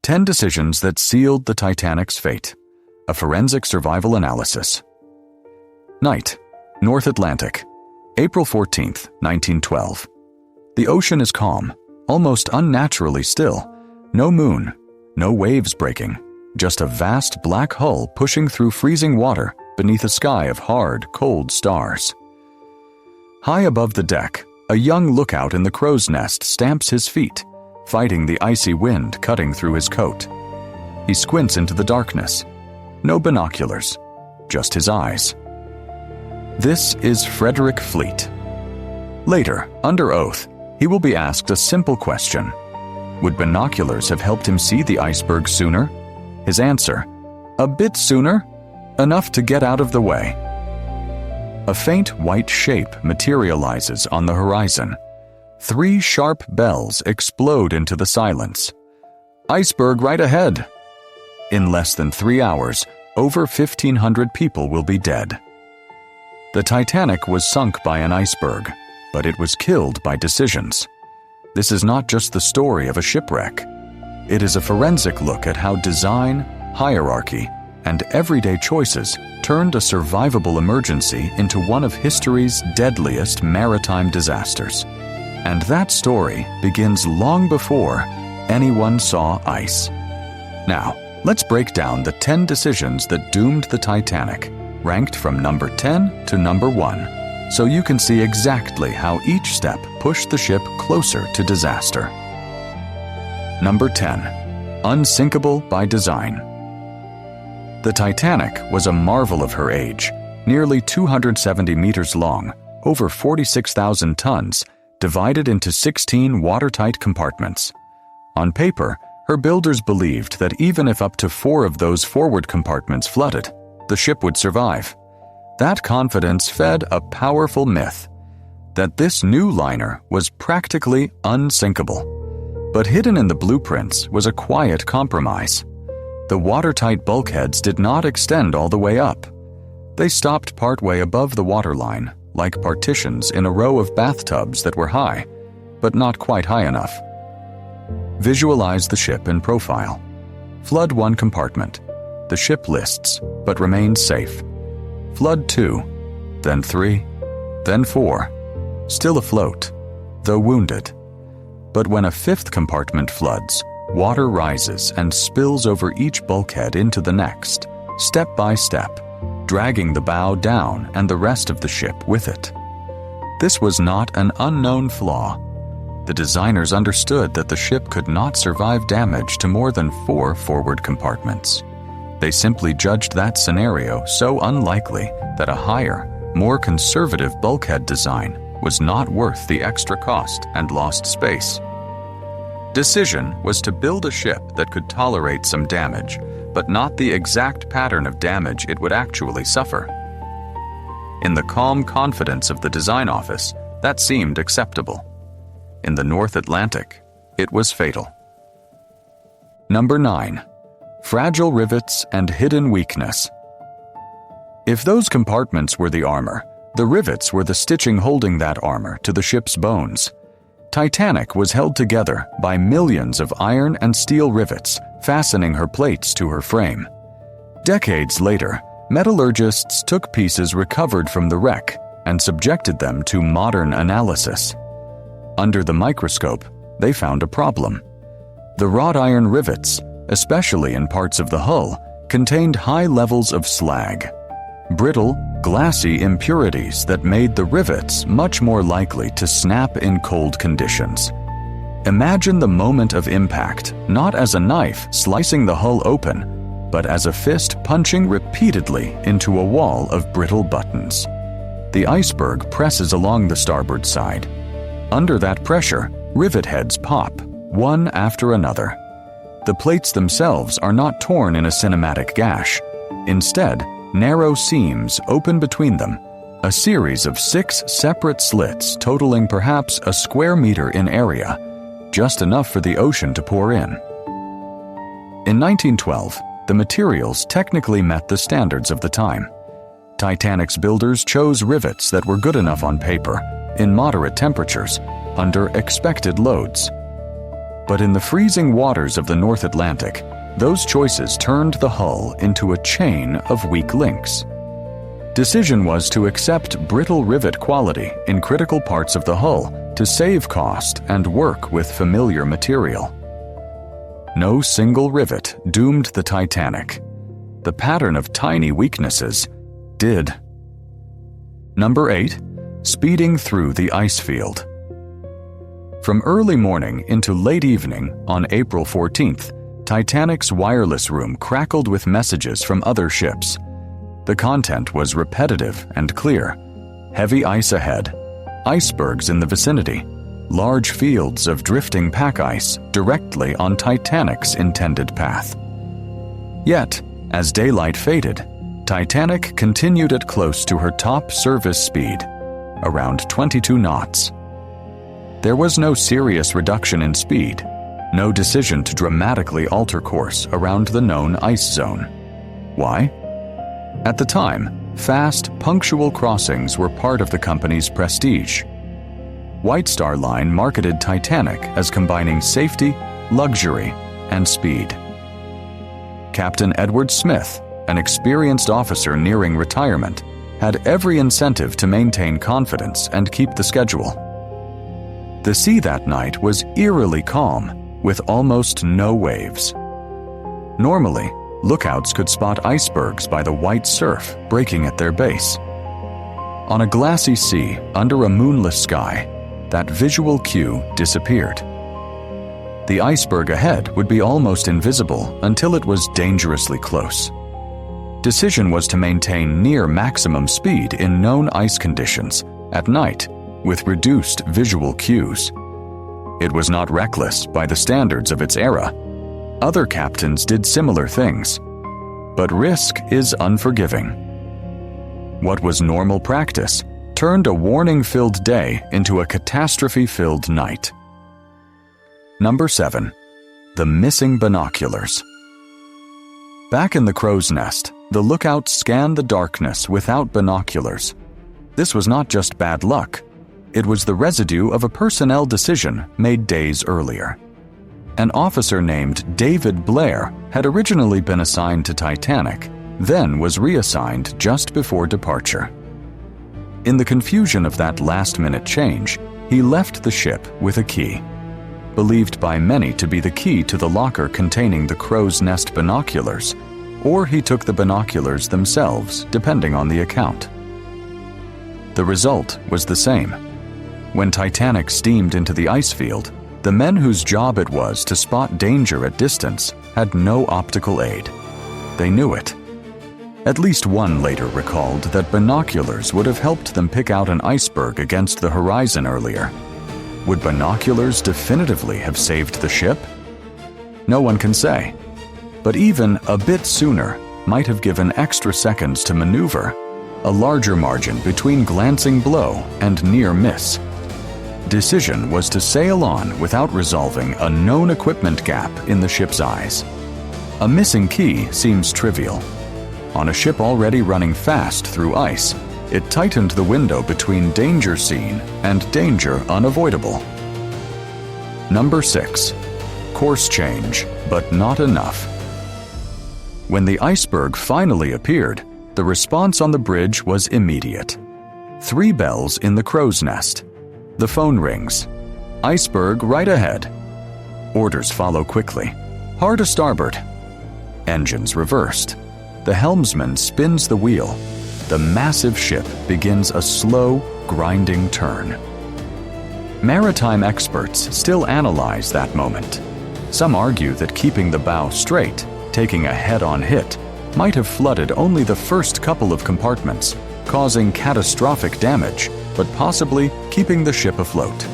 10 decisions that sealed the Titanic's fate. A forensic survival analysis. Night, North Atlantic, April 14, 1912. The ocean is calm, almost unnaturally still. No moon, no waves breaking, just a vast black hull pushing through freezing water beneath a sky of hard, cold stars. High above the deck, a young lookout in the crow's nest stamps his feet, fighting the icy wind cutting through his coat. He squints into the darkness. No binoculars, just his eyes. This is Frederick Fleet. Later, under oath, he will be asked a simple question. Would binoculars have helped him see the iceberg sooner? His answer, a bit sooner, enough to get out of the way. A faint white shape materializes on the horizon. 3 sharp bells explode into the silence. Iceberg right ahead. In less than 3 hours, over 1,500 people will be dead. The Titanic was sunk by an iceberg, but it was killed by decisions. This is not just the story of a shipwreck. It is a forensic look at how design, hierarchy, and everyday choices turned a survivable emergency into one of history's deadliest maritime disasters. And that story begins long before anyone saw ice. Now, let's break down the 10 decisions that doomed the Titanic, ranked from number 10 to number 1, so you can see exactly how each step pushed the ship closer to disaster. Number 10. Unsinkable by design. The Titanic was a marvel of her age, nearly 270 meters long, over 46,000 tons, divided into 16 watertight compartments. On paper, her builders believed that even if up to 4 of those forward compartments flooded, the ship would survive. That confidence fed a powerful myth that this new liner was practically unsinkable. But hidden in the blueprints was a quiet compromise. The watertight bulkheads did not extend all the way up. They stopped partway above the waterline, like partitions in a row of bathtubs that were high, but not quite high enough. Visualize the ship in profile. Flood 1 compartment. The ship lists, but remains safe. Flood 2, then 3, then 4, still afloat, though wounded. But when a 5th compartment floods, water rises and spills over each bulkhead into the next, step by step, dragging the bow down and the rest of the ship with it. This was not an unknown flaw. The designers understood that the ship could not survive damage to more than 4 forward compartments. They simply judged that scenario so unlikely that a higher, more conservative bulkhead design was not worth the extra cost and lost space. Decision was to build a ship that could tolerate some damage, but not the exact pattern of damage it would actually suffer. In the calm confidence of the design office, that seemed acceptable. In the North Atlantic, it was fatal. Number 9. Fragile rivets and hidden weakness. If those compartments were the armor, the rivets were the stitching holding that armor to the ship's bones. Titanic was held together by millions of iron and steel rivets fastening her plates to her frame. Decades later, metallurgists took pieces recovered from the wreck and subjected them to modern analysis. Under the microscope, they found a problem. The wrought iron rivets, especially in parts of the hull, contained high levels of slag, brittle, glassy impurities that made the rivets much more likely to snap in cold conditions. Imagine the moment of impact, not as a knife slicing the hull open, but as a fist punching repeatedly into a wall of brittle buttons. The iceberg presses along the starboard side. Under that pressure, rivet heads pop, one after another. The plates themselves are not torn in a cinematic gash. Instead, narrow seams open between them, a series of 6 separate slits totaling perhaps a square meter in area, just enough for the ocean to pour in. In 1912, the materials technically met the standards of the time. Titanic's builders chose rivets that were good enough on paper, in moderate temperatures, under expected loads. But in the freezing waters of the North Atlantic, those choices turned the hull into a chain of weak links. Decision was to accept brittle rivet quality in critical parts of the hull to save cost and work with familiar material. No single rivet doomed the Titanic. The pattern of tiny weaknesses did. Number 8. Speeding through the ice field. From early morning into late evening on April 14th, Titanic's wireless room crackled with messages from other ships. The content was repetitive and clear. Heavy ice ahead, icebergs in the vicinity, large fields of drifting pack ice directly on Titanic's intended path. Yet, as daylight faded, Titanic continued at close to her top service speed, around 22 knots. There was no serious reduction in speed, no decision to dramatically alter course around the known ice zone. Why? At the time, fast, punctual crossings were part of the company's prestige. White Star Line marketed Titanic as combining safety, luxury, and speed. Captain Edward Smith, an experienced officer nearing retirement, had every incentive to maintain confidence and keep the schedule. The sea that night was eerily calm, with almost no waves. Normally, lookouts could spot icebergs by the white surf breaking at their base. On a glassy sea under a moonless sky, that visual cue disappeared. The iceberg ahead would be almost invisible until it was dangerously close. Decision was to maintain near maximum speed in known ice conditions at night with reduced visual cues. It was not reckless by the standards of its era. Other captains did similar things. But risk is unforgiving. What was normal practice turned a warning-filled day into a catastrophe-filled night. Number 7. The missing binoculars. Back in the crow's nest, the lookouts scanned the darkness without binoculars. This was not just bad luck. It was the residue of a personnel decision made days earlier. An officer named David Blair had originally been assigned to Titanic, then was reassigned just before departure. In the confusion of that last-minute change, he left the ship with a key, believed by many to be the key to the locker containing the crow's nest binoculars, or he took the binoculars themselves, depending on the account. The result was the same. When Titanic steamed into the ice field, the men whose job it was to spot danger at distance had no optical aid. They knew it. At least one later recalled that binoculars would have helped them pick out an iceberg against the horizon earlier. Would binoculars definitively have saved the ship? No one can say. But even a bit sooner might have given extra seconds to maneuver, a larger margin between glancing blow and near miss. Decision was to sail on without resolving a known equipment gap in the ship's eyes. A missing key seems trivial. On a ship already running fast through ice, it tightened the window between danger seen and danger unavoidable. Number 6. Course change, but not enough. When the iceberg finally appeared, the response on the bridge was immediate. 3 bells in the crow's nest. The phone rings. Iceberg right ahead. Orders follow quickly. Hard to starboard. Engines reversed. The helmsman spins the wheel. The massive ship begins a slow, grinding turn. Maritime experts still analyze that moment. Some argue that keeping the bow straight, taking a head-on hit, might have flooded only the first couple of compartments, causing catastrophic damage, but possibly keeping the ship afloat.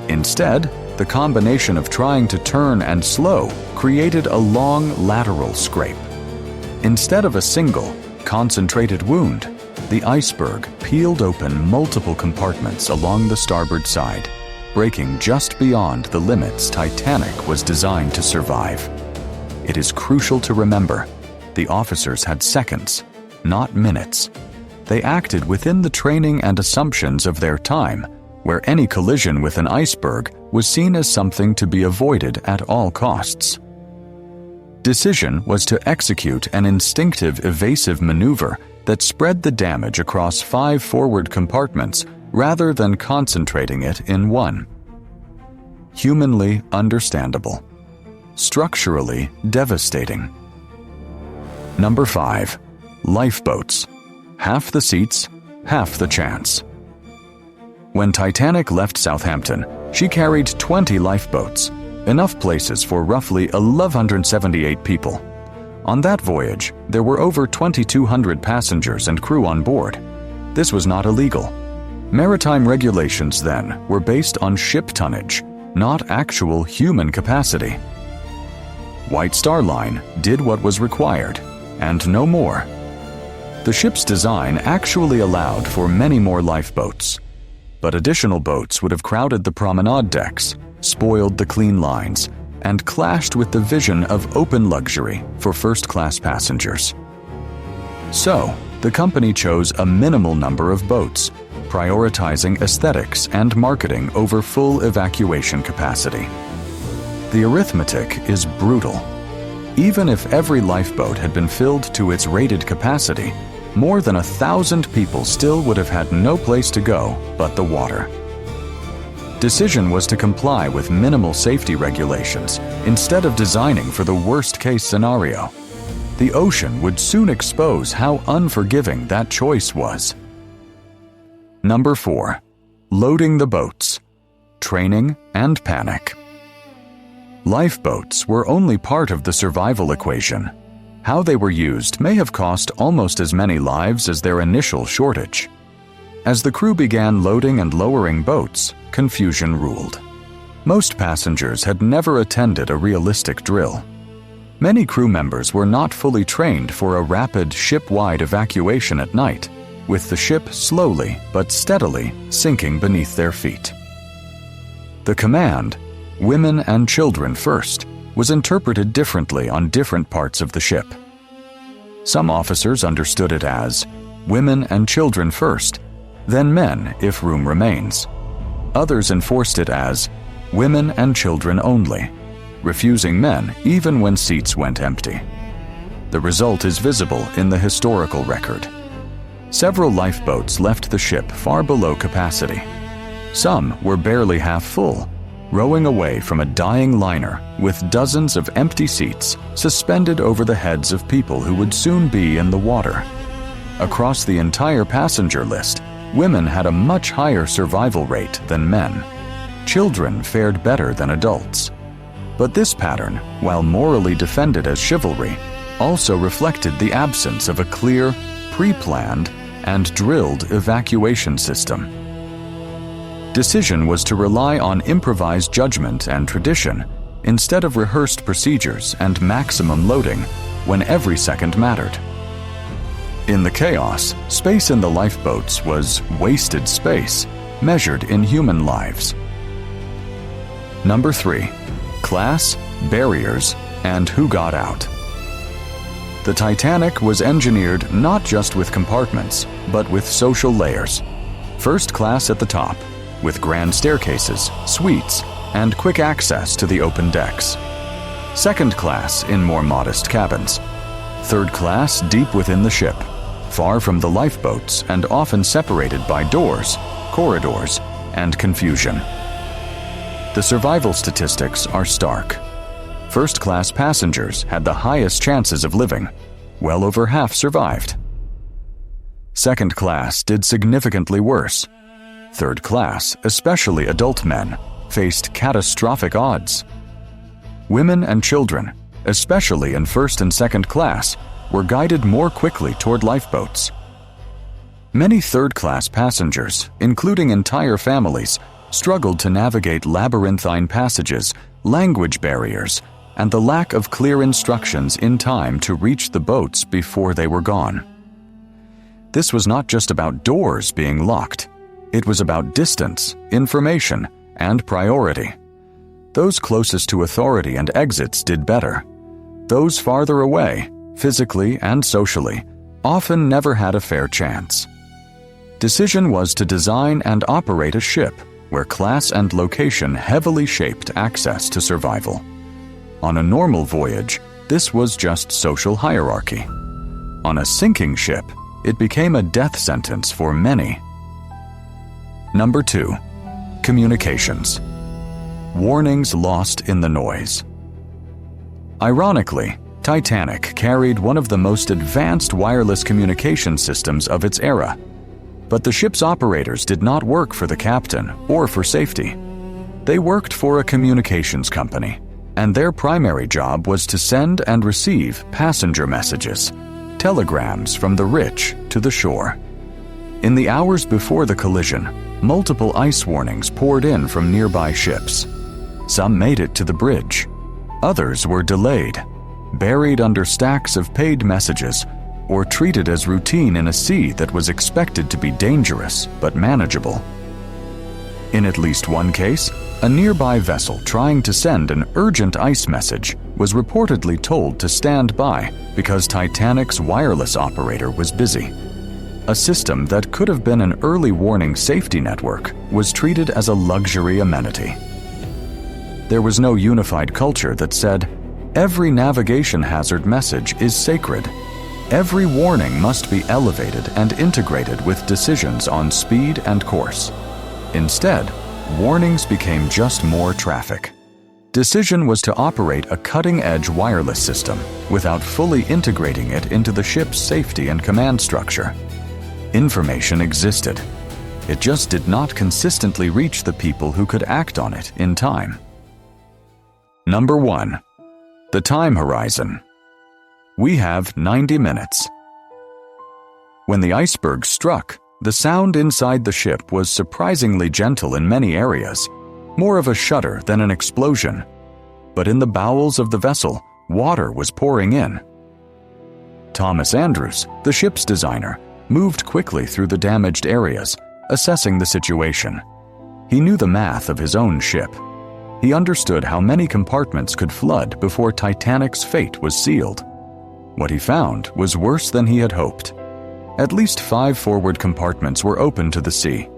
Instead, the combination of trying to turn and slow created a long lateral scrape. Instead of a single, concentrated wound, the iceberg peeled open multiple compartments along the starboard side, breaking just beyond the limits Titanic was designed to survive. It is crucial to remember, the officers had seconds, not minutes. They acted within the training and assumptions of their time, where any collision with an iceberg was seen as something to be avoided at all costs. Decision was to execute an instinctive evasive maneuver that spread the damage across 5 forward compartments rather than concentrating it in one. Humanly understandable. Structurally devastating. Number 5. Lifeboats. Half the seats, half the chance. When Titanic left Southampton, she carried 20 lifeboats, enough places for roughly 1,178 people. On that voyage, there were over 2,200 passengers and crew on board. This was not illegal. Maritime regulations then were based on ship tonnage, not actual human capacity. White Star Line did what was required, and no more. The ship's design actually allowed for many more lifeboats, but additional boats would have crowded the promenade decks, spoiled the clean lines, and clashed with the vision of open luxury for first-class passengers. So, the company chose a minimal number of boats, prioritizing aesthetics and marketing over full evacuation capacity. The arithmetic is brutal. Even if every lifeboat had been filled to its rated capacity, more than 1,000 people still would have had no place to go but the water. Decision was to comply with minimal safety regulations instead of designing for the worst-case scenario. The ocean would soon expose how unforgiving that choice was. Number 4. Loading the boats. Training and panic. Lifeboats were only part of the survival equation. How they were used may have cost almost as many lives as their initial shortage. As the crew began loading and lowering boats, confusion ruled. Most passengers had never attended a realistic drill. Many crew members were not fully trained for a rapid ship-wide evacuation at night, with the ship slowly but steadily sinking beneath their feet. The command, "Women and children first," was interpreted differently on different parts of the ship. Some officers understood it as, "Women and children first, then men if room remains." Others enforced it as, "Women and children only," refusing men even when seats went empty. The result is visible in the historical record. Several lifeboats left the ship far below capacity. Some were barely half full, rowing away from a dying liner with dozens of empty seats suspended over the heads of people who would soon be in the water. Across the entire passenger list, women had a much higher survival rate than men. Children fared better than adults. But this pattern, while morally defended as chivalry, also reflected the absence of a clear, pre-planned, and drilled evacuation system. Decision was to rely on improvised judgment and tradition instead of rehearsed procedures and maximum loading when every second mattered. In the chaos, space in the lifeboats was wasted space, measured in human lives. Number 3. Class, barriers, and who got out. The Titanic was engineered not just with compartments, but with social layers. First class at the top, with grand staircases, suites, and quick access to the open decks. Second class in more modest cabins. Third class deep within the ship, far from the lifeboats and often separated by doors, corridors, and confusion. The survival statistics are stark. First-class passengers had the highest chances of living. Well over half survived. Second class did significantly worse. Third class, especially adult men, faced catastrophic odds. Women and children, especially in first and second class, were guided more quickly toward lifeboats. Many third-class passengers, including entire families, struggled to navigate labyrinthine passages, language barriers, and the lack of clear instructions in time to reach the boats before they were gone. This was not just about doors being locked. It was about distance, information, and priority. Those closest to authority and exits did better. Those farther away, physically and socially, often never had a fair chance. Decision was to design and operate a ship where class and location heavily shaped access to survival. On a normal voyage, this was just social hierarchy. On a sinking ship, it became a death sentence for many. Number 2. Communications. Warnings lost in the noise. Ironically, Titanic carried one of the most advanced wireless communication systems of its era. But the ship's operators did not work for the captain or for safety. They worked for a communications company, and their primary job was to send and receive passenger messages, telegrams from the rich to the shore. In the hours before the collision, multiple ice warnings poured in from nearby ships. Some made it to the bridge. Others were delayed, buried under stacks of paid messages, or treated as routine in a sea that was expected to be dangerous but manageable. In at least one case, a nearby vessel trying to send an urgent ice message was reportedly told to stand by because Titanic's wireless operator was busy. A system that could have been an early warning safety network was treated as a luxury amenity. There was no unified culture that said, "Every navigation hazard message is sacred. Every warning must be elevated and integrated with decisions on speed and course." Instead, warnings became just more traffic. Decision was to operate a cutting-edge wireless system without fully integrating it into the ship's safety and command structure. Information existed. It just did not consistently reach the people who could act on it in time. Number 1. The time horizon. We have 90 minutes. When the iceberg struck, the sound inside the ship was surprisingly gentle in many areas, more of a shudder than an explosion. But in the bowels of the vessel, water was pouring in. Thomas Andrews, the ship's designer, moved quickly through the damaged areas, assessing the situation. He knew the math of his own ship. He understood how many compartments could flood before Titanic's fate was sealed. What he found was worse than he had hoped. At least 5 forward compartments were open to the sea.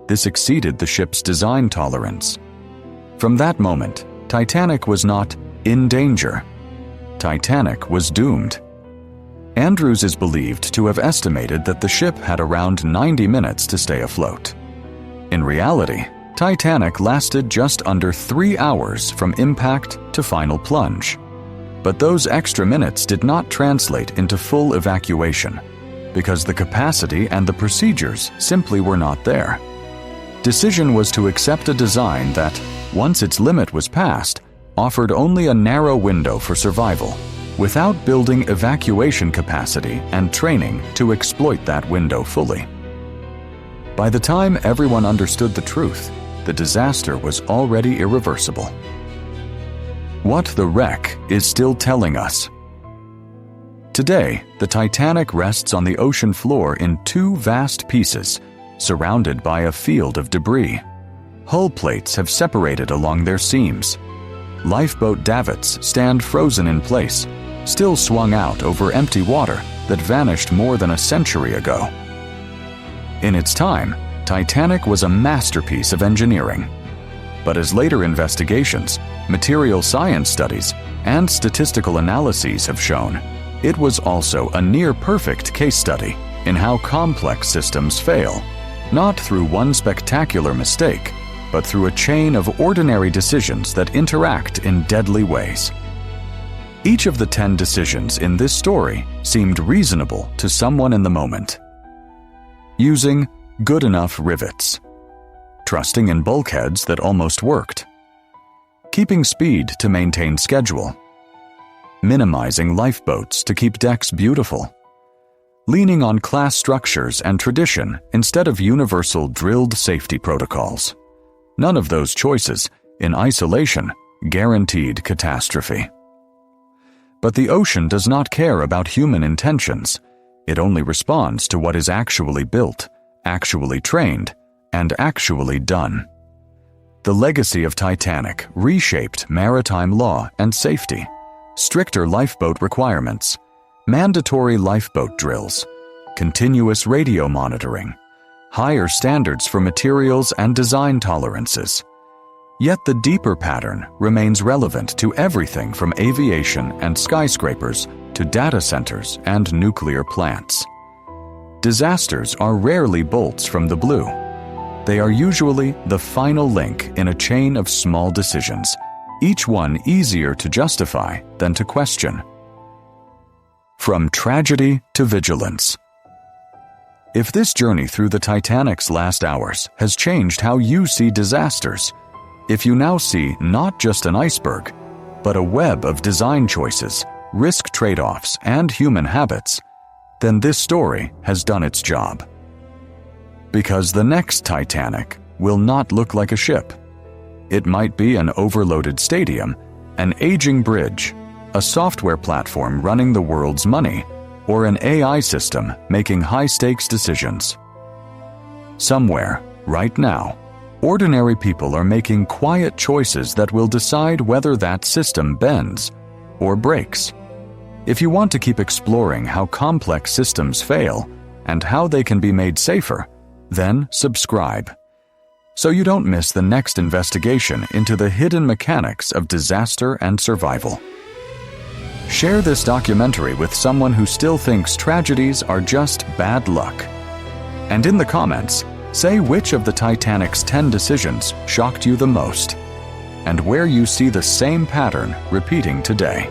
This exceeded the ship's design tolerance. From that moment, Titanic was not in danger. Titanic was doomed. Andrews is believed to have estimated that the ship had around 90 minutes to stay afloat. In reality, Titanic lasted just under 3 hours from impact to final plunge. But those extra minutes did not translate into full evacuation, because the capacity and the procedures simply were not there. Decision was to accept a design that, once its limit was passed, offered only a narrow window for survival, without building evacuation capacity and training to exploit that window fully. By the time everyone understood the truth, the disaster was already irreversible. What the wreck is still telling us. Today, the Titanic rests on the ocean floor in 2 vast pieces, surrounded by a field of debris. Hull plates have separated along their seams. Lifeboat davits stand frozen in place, still swung out over empty water that vanished more than a century ago. In its time, Titanic was a masterpiece of engineering. But as later investigations, material science studies, and statistical analyses have shown, it was also a near-perfect case study in how complex systems fail, not through one spectacular mistake, but through a chain of ordinary decisions that interact in deadly ways. Each of the 10 decisions in this story seemed reasonable to someone in the moment. Using good enough rivets. Trusting in bulkheads that almost worked. Keeping speed to maintain schedule. Minimizing lifeboats to keep decks beautiful. Leaning on class structures and tradition instead of universal drilled safety protocols. None of those choices, in isolation, guaranteed catastrophe. But the ocean does not care about human intentions. It only responds to what is actually built, actually trained, and actually done. The legacy of Titanic reshaped maritime law and safety, stricter lifeboat requirements, mandatory lifeboat drills, continuous radio monitoring, higher standards for materials and design tolerances. Yet the deeper pattern remains relevant to everything from aviation and skyscrapers to data centers and nuclear plants. Disasters are rarely bolts from the blue. They are usually the final link in a chain of small decisions, each one easier to justify than to question. From tragedy to vigilance. If this journey through the Titanic's last hours has changed how you see disasters, if you now see not just an iceberg, but a web of design choices, risk trade-offs, and human habits, then this story has done its job. Because the next Titanic will not look like a ship. It might be an overloaded stadium, an aging bridge, a software platform running the world's money, or an AI system making high-stakes decisions. Somewhere, right now, ordinary people are making quiet choices that will decide whether that system bends or breaks. If you want to keep exploring how complex systems fail and how they can be made safer, then subscribe, so you don't miss the next investigation into the hidden mechanics of disaster and survival. Share this documentary with someone who still thinks tragedies are just bad luck. And in the comments, say which of the Titanic's 10 decisions shocked you the most, and where you see the same pattern repeating today.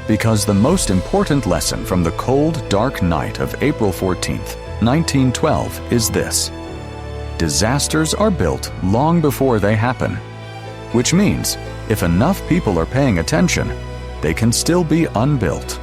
Because the most important lesson from the cold, dark night of April 14th, 1912 is this: disasters are built long before they happen, which means if enough people are paying attention, they can still be unbuilt.